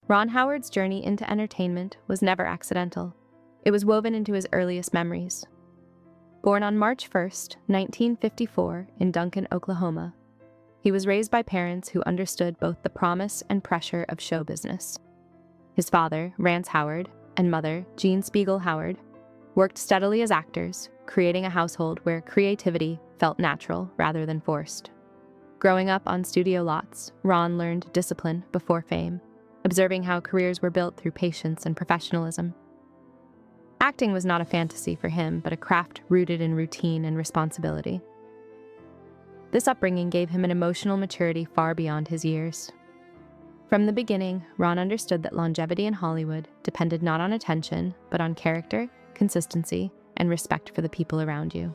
Ron Howard's journey into entertainment was never accidental. It was woven into his earliest memories. Born on March 1st, 1954, in Duncan, Oklahoma, he was raised by parents who understood both the promise and pressure of show business. His father, Rance Howard, and mother, Jean Spiegel Howard, worked steadily as actors, creating a household where creativity felt natural rather than forced. Growing up on studio lots, Ron learned discipline before fame, observing how careers were built through patience and professionalism. Acting was not a fantasy for him, but a craft rooted in routine and responsibility. This upbringing gave him an emotional maturity far beyond his years. From the beginning, Ron understood that longevity in Hollywood depended not on attention, but on character, consistency, and respect for the people around you.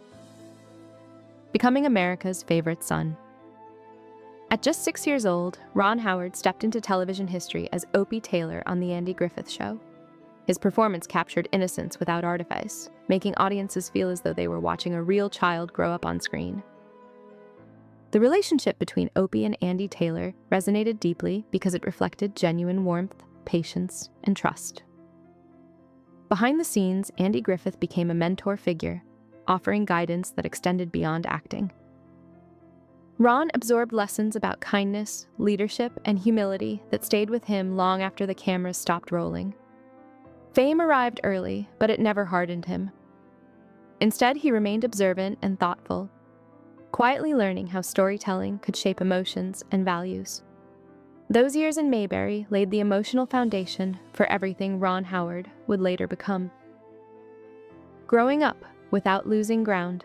Becoming America's favorite son. At just 6 years old, Ron Howard stepped into television history as Opie Taylor on The Andy Griffith Show. His performance captured innocence without artifice, making audiences feel as though they were watching a real child grow up on screen. The relationship between Opie and Andy Taylor resonated deeply because it reflected genuine warmth, patience, and trust. Behind the scenes, Andy Griffith became a mentor figure, offering guidance that extended beyond acting. Ron absorbed lessons about kindness, leadership, and humility that stayed with him long after the cameras stopped rolling. Fame arrived early, but it never hardened him. Instead, he remained observant and thoughtful, quietly learning how storytelling could shape emotions and values. Those years in Mayberry laid the emotional foundation for everything Ron Howard would later become. Growing up without losing ground.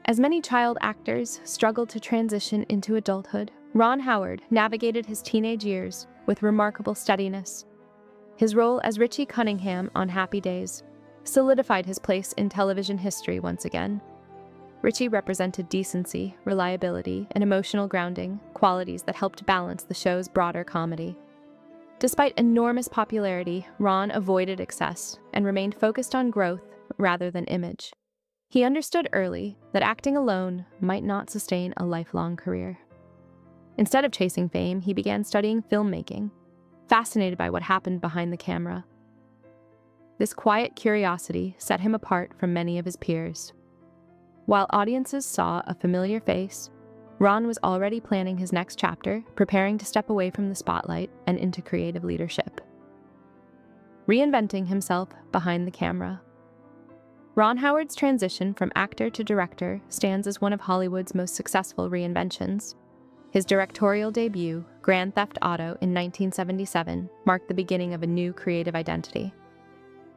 As many child actors struggled to transition into adulthood, Ron Howard navigated his teenage years with remarkable steadiness. His role as Richie Cunningham on Happy Days solidified his place in television history once again. Richie represented decency, reliability, and emotional grounding, qualities that helped balance the show's broader comedy. Despite enormous popularity, Ron avoided excess and remained focused on growth rather than image. He understood early that acting alone might not sustain a lifelong career. Instead of chasing fame, he began studying filmmaking, fascinated by what happened behind the camera. This quiet curiosity set him apart from many of his peers. While audiences saw a familiar face, Ron was already planning his next chapter, preparing to step away from the spotlight and into creative leadership. Reinventing himself behind the camera. Ron Howard's transition from actor to director stands as one of Hollywood's most successful reinventions. His directorial debut, Grand Theft Auto, in 1977, marked the beginning of a new creative identity.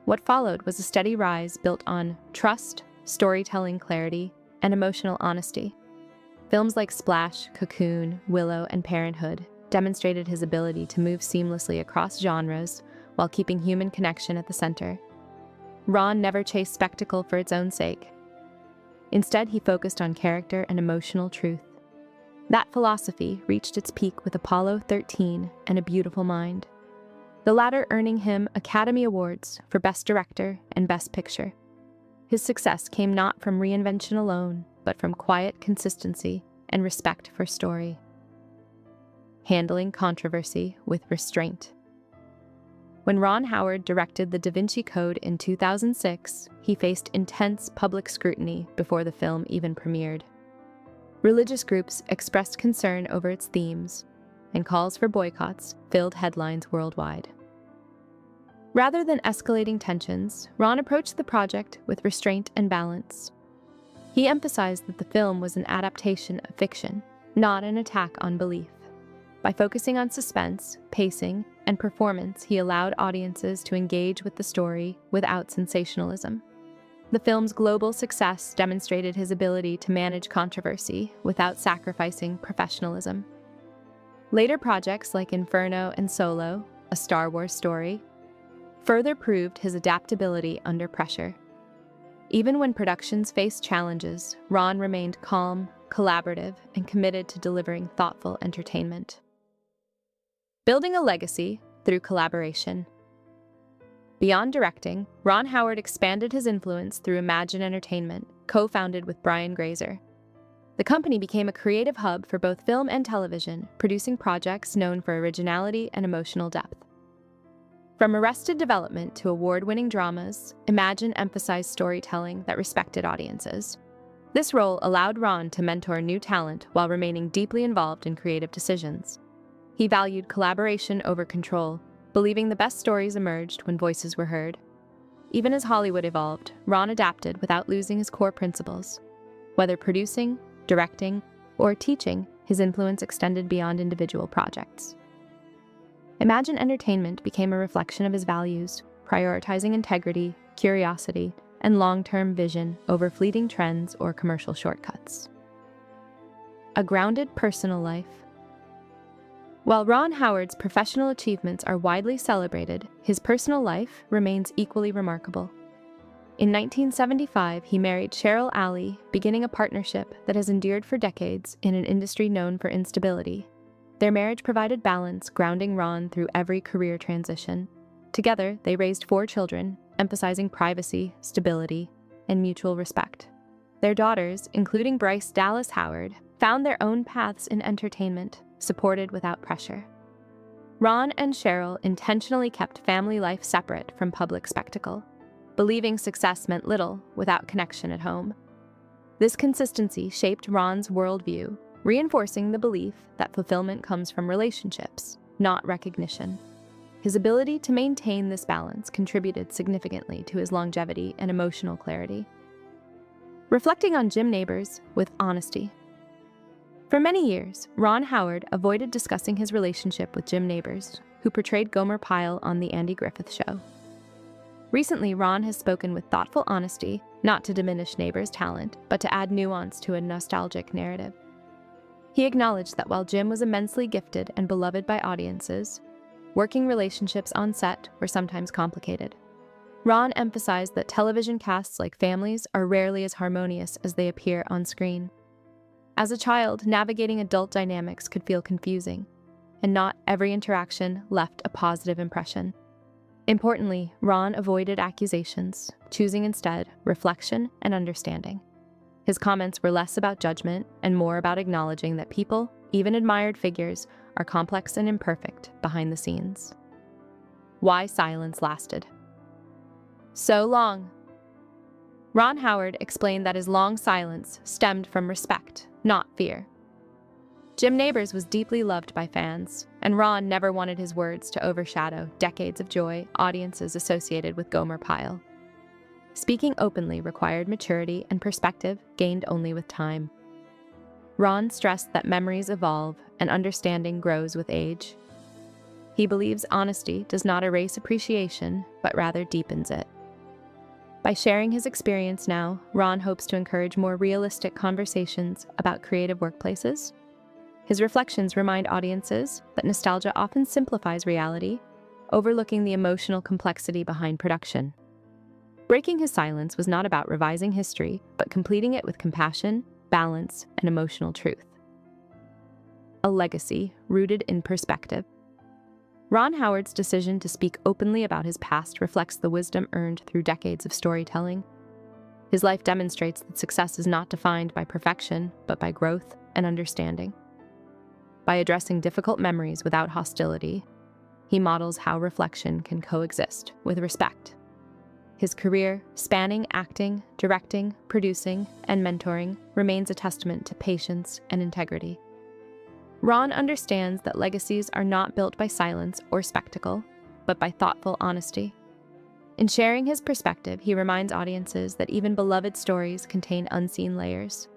What followed was a steady rise built on trust, storytelling clarity, and emotional honesty. Films like Splash, Cocoon, Willow, and Parenthood demonstrated his ability to move seamlessly across genres while keeping human connection at the center. Ron never chased spectacle for its own sake. Instead, he focused on character and emotional truth. That philosophy reached its peak with Apollo 13 and A Beautiful Mind, the latter earning him Academy Awards for Best Director and Best Picture. His success came not from reinvention alone, but from quiet consistency and respect for story. Handling controversy with restraint. When Ron Howard directed The Da Vinci Code in 2006, he faced intense public scrutiny before the film even premiered. Religious groups expressed concern over its themes, and calls for boycotts filled headlines worldwide. Rather than escalating tensions, Ron approached the project with restraint and balance. He emphasized that the film was an adaptation of fiction, not an attack on belief. By focusing on suspense, pacing, and performance, he allowed audiences to engage with the story without sensationalism. The film's global success demonstrated his ability to manage controversy without sacrificing professionalism. Later projects like Inferno and Solo, A Star Wars Story, further proved his adaptability under pressure. Even when productions faced challenges, Ron remained calm, collaborative, and committed to delivering thoughtful entertainment. Building a legacy through collaboration. Beyond directing, Ron Howard expanded his influence through Imagine Entertainment, co-founded with Brian Grazer. The company became a creative hub for both film and television, producing projects known for originality and emotional depth. From Arrested Development to award-winning dramas, Imagine emphasized storytelling that respected audiences. This role allowed Ron to mentor new talent while remaining deeply involved in creative decisions. He valued collaboration over control, believing the best stories emerged when voices were heard. Even as Hollywood evolved, Ron adapted without losing his core principles. Whether producing, directing, or teaching, his influence extended beyond individual projects. Imagine Entertainment became a reflection of his values, prioritizing integrity, curiosity, and long-term vision over fleeting trends or commercial shortcuts. A grounded personal life. While Ron Howard's professional achievements are widely celebrated, his personal life remains equally remarkable. In 1975, he married Cheryl Alley, beginning a partnership that has endured for decades in an industry known for instability. Their marriage provided balance, grounding Ron through every career transition. Together, they raised 4 children, emphasizing privacy, stability, and mutual respect. Their daughters, including Bryce Dallas Howard, found their own paths in entertainment, supported without pressure. Ron and Cheryl intentionally kept family life separate from public spectacle, believing success meant little without connection at home. This consistency shaped Ron's worldview, reinforcing the belief that fulfillment comes from relationships, not recognition. His ability to maintain this balance contributed significantly to his longevity and emotional clarity. Reflecting on Jim Nabors with honesty. For many years, Ron Howard avoided discussing his relationship with Jim Nabors, who portrayed Gomer Pyle on The Andy Griffith Show. Recently, Ron has spoken with thoughtful honesty, not to diminish Nabors' talent, but to add nuance to a nostalgic narrative. He acknowledged that while Jim was immensely gifted and beloved by audiences, working relationships on set were sometimes complicated. Ron emphasized that television casts like families are rarely as harmonious as they appear on screen. As a child, navigating adult dynamics could feel confusing, and not every interaction left a positive impression. Importantly, Ron avoided accusations, choosing instead reflection and understanding. His comments were less about judgment and more about acknowledging that people, even admired figures, are complex and imperfect behind the scenes. Why silence lasted so long. Ron Howard explained that his long silence stemmed from respect, not fear. Jim Nabors was deeply loved by fans, and Ron never wanted his words to overshadow decades of joy audiences associated with Gomer Pyle. Speaking openly required maturity and perspective gained only with time. Ron stressed that memories evolve and understanding grows with age. He believes honesty does not erase appreciation, but rather deepens it. By sharing his experience now, Ron hopes to encourage more realistic conversations about creative workplaces. His reflections remind audiences that nostalgia often simplifies reality, overlooking the emotional complexity behind production. Breaking his silence was not about revising history, but completing it with compassion, balance, and emotional truth. A legacy rooted in perspective. Ron Howard's decision to speak openly about his past reflects the wisdom earned through decades of storytelling. His life demonstrates that success is not defined by perfection, but by growth and understanding. By addressing difficult memories without hostility, he models how reflection can coexist with respect. His career, spanning acting, directing, producing, and mentoring, remains a testament to patience and integrity. Ron understands that legacies are not built by silence or spectacle, but by thoughtful honesty. In sharing his perspective, he reminds audiences that even beloved stories contain unseen layers.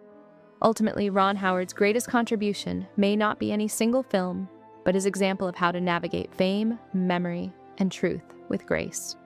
Ultimately, Ron Howard's greatest contribution may not be any single film, but his example of how to navigate fame, memory, and truth with grace.